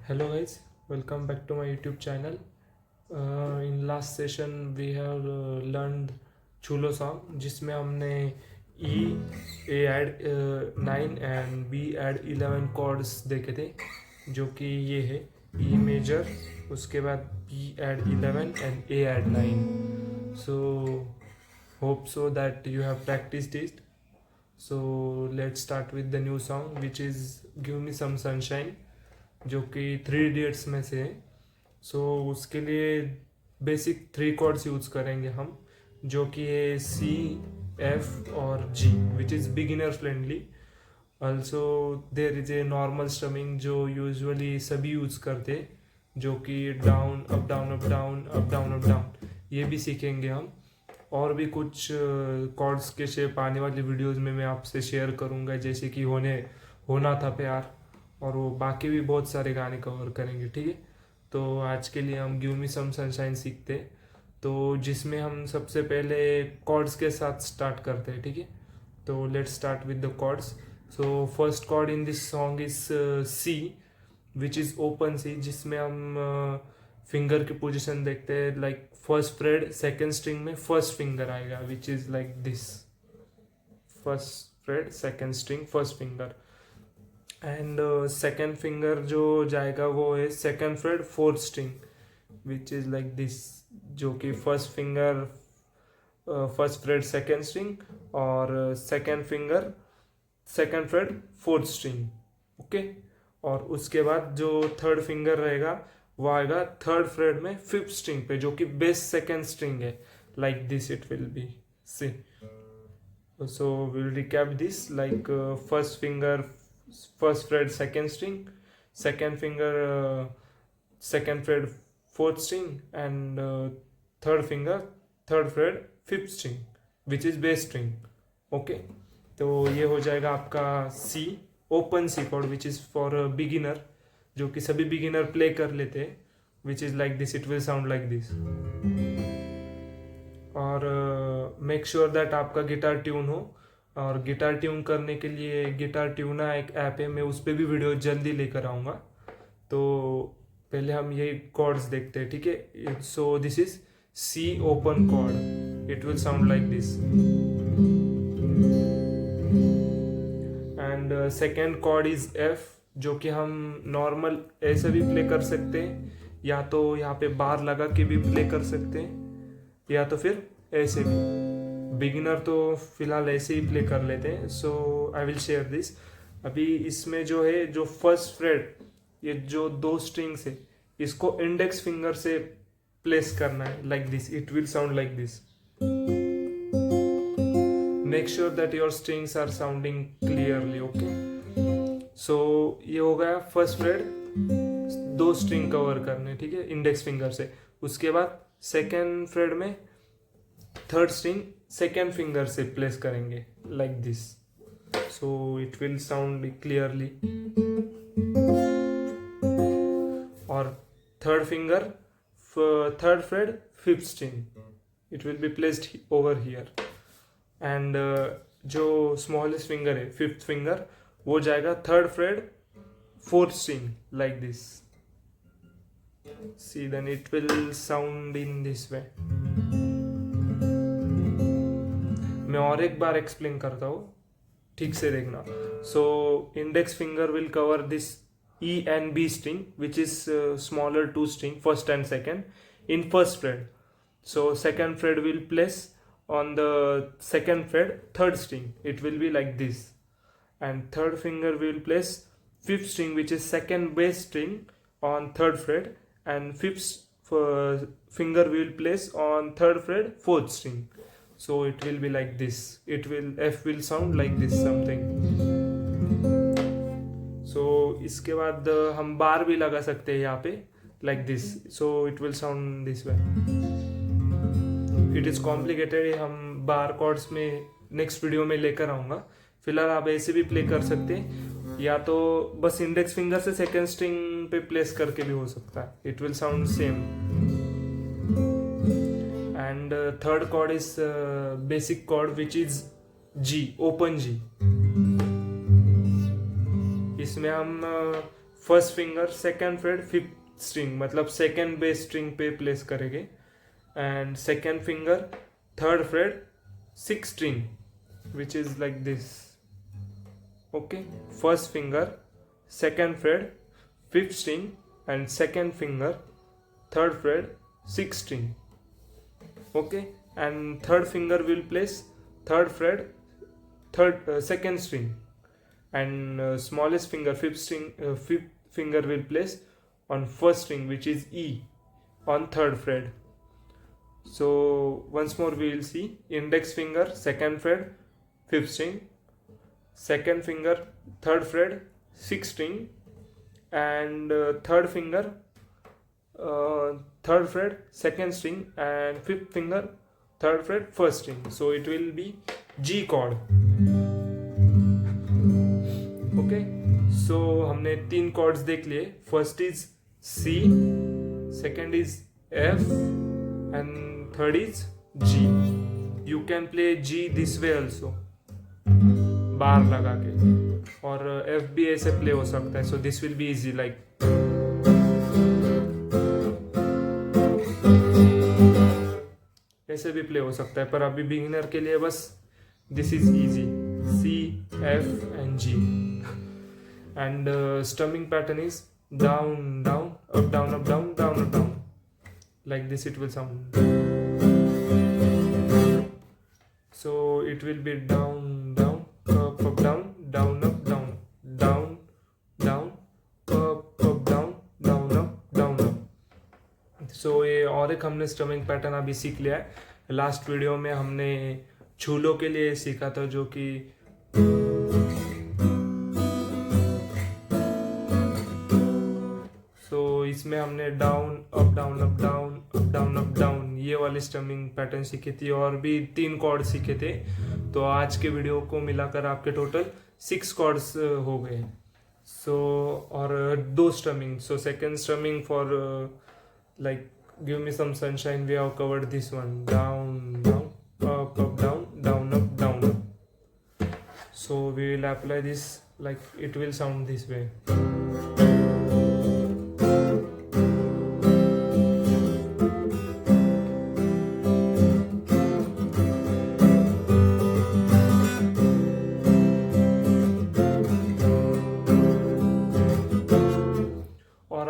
Hello guys, welcome back to my YouTube channel. In last session we have learned chulo song जिसमें हमने E, A add 9 and B add 11 chords देखे थे, जो कि ये है E major, उसके बाद B add 11 and A add 9. So hope so that you have practiced it. So let's start with the new song which is Give Me Some Sunshine, जो कि 3 Idiots में से है. सो उसके लिए बेसिक 3 कॉर्ड्स यूज़ करेंगे हम, जो कि है सी, एफ और G, which is beginner friendly. Also there is a normal strumming जो यूजुअली सभी यूज़ करते, जो कि down up down up down up down up down, ये भी सीखेंगे हम. और भी कुछ कॉर्ड्स के शेप आने वाली वीडियोस में मैं आपसे शेयर करूँगा, जैसे कि होना था प्यार, और वो बाकी भी बहुत सारे गाने कवर करेंगे. ठीक है, तो आज के लिए हम गिव मी सम सनशाइन सीखते हैं, तो जिसमें हम सबसे पहले कॉर्ड्स के साथ स्टार्ट करते हैं. ठीक है, तो let's start with the chords. So first chord in this song is C, which is open C, जिसमें हम फिंगर की पोजीशन देखते हैं. Like first fret second string में फर्स्ट फिंगर आएगा, which is like this. First fret second string first finger, and second finger जो जाएगा वो है second fret fourth string, which is like this, जो कि first finger first fret second string और second finger second fret fourth string. Okay, और उसके बाद जो थर्ड फिंगर रहेगा वो आएगा थर्ड फ्रेड में फिफ्थ स्ट्रिंग पे, जो कि बेस सेकेंड स्ट्रिंग है. Like this it will be. See, so will recap this. Like first finger first fret second string, second finger second fret fourth string, and third finger third fret fifth string, which is bass string. Okay, तो ये हो जाएगा आपका C, open C chord, which is for a beginner, जो कि सभी beginner play कर लेते हैं, which is like this, it will sound like this. और मेक श्योर दैट आपका गिटार ट्यून हो, और गिटार ट्यून करने के लिए गिटार ट्यूना एक ऐप है, मैं उस पर भी वीडियो जल्दी लेकर आऊँगा. तो पहले हम ये कॉर्ड्स देखते हैं. ठीक है, so this is C open chord, it will sound like this. And second chord is F, जो कि हम नॉर्मल ऐसे भी प्ले कर सकते हैं, या तो यहाँ पे बार लगा के भी प्ले कर सकते हैं, या तो फिर ऐसे भी. बिगिनर तो फिलहाल ऐसे ही प्ले कर लेते हैं. सो आई विल शेयर दिस. अभी इसमें जो है, जो फर्स्ट फ्रेड, ये जो दो स्ट्रिंग्स है, इसको इंडेक्स फिंगर से प्लेस करना है. Like this, it will sound like this. Make sure that your strings are sounding clearly. Okay, so ये हो गया फर्स्ट फ्रेड, दो स्ट्रिंग कवर करने. ठीक है, इंडेक्स फिंगर से. उसके बाद सेकेंड फ्रेड में थर्ड स्ट्रिंग सेकेंड फिंगर से प्लेस करेंगे, like this. So it will sound clearly. और third finger third fret fifth string, it will be placed over here. And जो स्मॉलेस्ट फिंगर है fifth finger, वो जाएगा third fret fourth string, like this. See, then it will sound in this way. मैं और एक बार explain करता हूँ, ठीक से देखना. So index finger will cover this E and B string, which is smaller two string, first and second, in first fret. So second fret will place on the second fret third string, it will be like this. And third finger will place fifth string, which is second bass string, on third fret, and fifth finger will place on third fret fourth string. So it will be like this, it will F will sound like this something. So इसके बाद हम बार भी लगा सकते हैं यहाँ पे, like this. So it will sound this way. It is complicated, हम बार कॉर्ड्स में नेक्स्ट वीडियो में लेकर आऊँगा. फिलहाल आप ऐसे भी प्ले कर सकते हैं, या तो बस इंडेक्स फिंगर से सेकेंड स्ट्रिंग पे प्लेस करके भी हो सकता है. It will sound same. And third chord is basic chord, which is G, open G. इसमें हम first finger second fret fifth string, मतलब सेकेंड बेस स्ट्रिंग पे प्लेस करेंगे, and second finger third fret six string which is like this. Okay, first finger second fret fifth string and second finger third fret sixth string. Okay, and third finger will place third fret second string, and smallest finger fifth finger will place on first string which is E on third fret. So once more we will see: index finger second fret fifth string, second finger third fret sixth string, and third finger third fret second string, and fifth finger third fret first string. So it will be G chord. Okay, so हमने तीन chords देख लिए. First is C, second is F, and third is G. You can play G this way also, बार लगा के, और F भी ऐसे play हो सकता है. So this will be easy, like ऐसे भी प्ले हो सकता है, पर अभी बिगिनर के लिए बस this is easy, C, F and G. And स्टमिंग pattern is down down up down up down down up down, like this it will sound. So it will be down down up down down up down down down up down down up down up. So ये और एक हमने स्टमिंग pattern अभी सीख लिया है. Last video में हमने छूलों के लिए सीखा था, जो कि इसमें हमने down up down up down up down up down ये वाली स्टमिंग पैटर्न सीखी थी, और भी 3 कॉर्ड सीखे थे. तो आज के वीडियो को मिलाकर आपके टोटल 6 कॉर्ड्स हो गए. सो और 2 strumming. So second strumming for like give me some sunshine, we have covered this one, down down up up down down up down up. So we will apply this, like it will sound this way.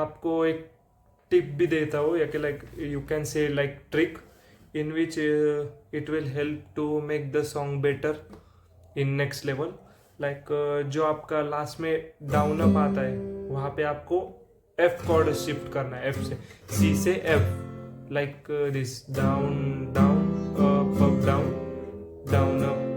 आपको एक tip भी देता हूँ, या कि like you can say like trick in which it will help to make the song better in next level. Like जो आपका last में डाउन अप आता है, वहाँ पे आपको F कॉर्ड शिफ्ट करना है, F से C से F, like this down down up down down up.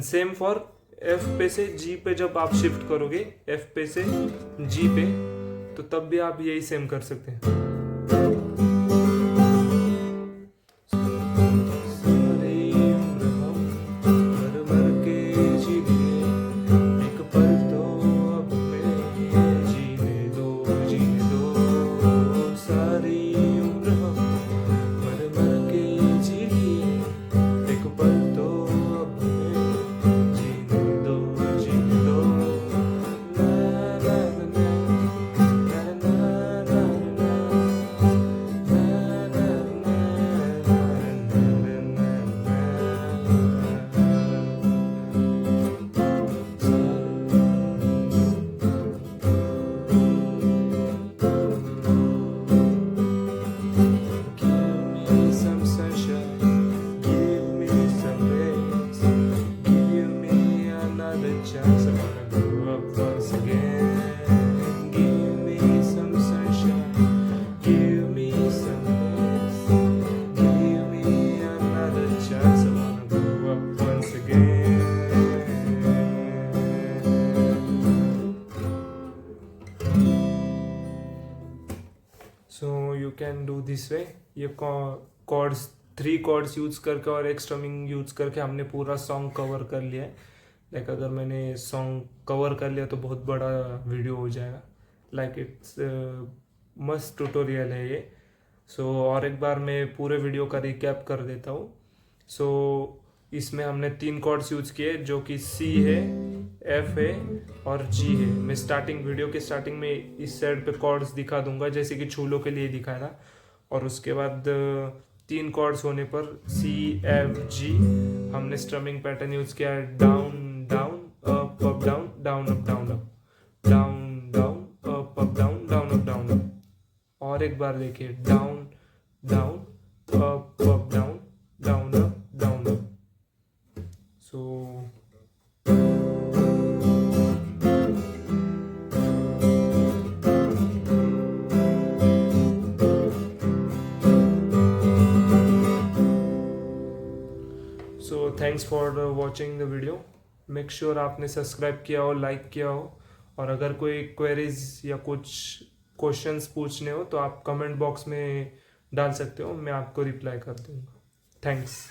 Same for F पे से G पे जब आप शिफ्ट करोगे, F पे से G पे, तो तब भी आप यही सेम कर सकते हैं. You can do this way. ये कॉर्ड्स 3 कॉर्ड्स यूज करके और एक स्ट्रमिंग यूज करके हमने पूरा सॉन्ग कवर कर लिया है. लाइक अगर मैंने सॉन्ग कवर कर लिया तो बहुत बड़ा वीडियो हो जाएगा. लाइक इट्स मस्त ट्यूटोरियल है ये. और एक बार मैं पूरे वीडियो का रिकैप कर देता हूँ। इसमें हमने 3 कॉर्ड्स यूज किए जो कि सी है, एफ है और जी है। मैं वीडियो के स्टार्टिंग में इस साइड पे कॉर्ड्स दिखा दूंगा जैसे कि छूलो के लिए दिखाया था। और उसके बाद 3 कॉर्ड्स होने पर सी, एफ, जी हमने स्ट्रमिंग पैटर्न यूज किया, down down up up down, down up down up, down down up down, down up down up. और एक बार देखिए, down down up down, down up down up. So thanks for watching the video. Make sure आपने subscribe किया हो, like किया हो। और अगर कोई क्वेरीज या कुछ क्वेश्चंस पूछने हो तो आप कमेंट बॉक्स में डाल सकते हो, मैं आपको रिप्लाई कर दूंगा। थैंक्स।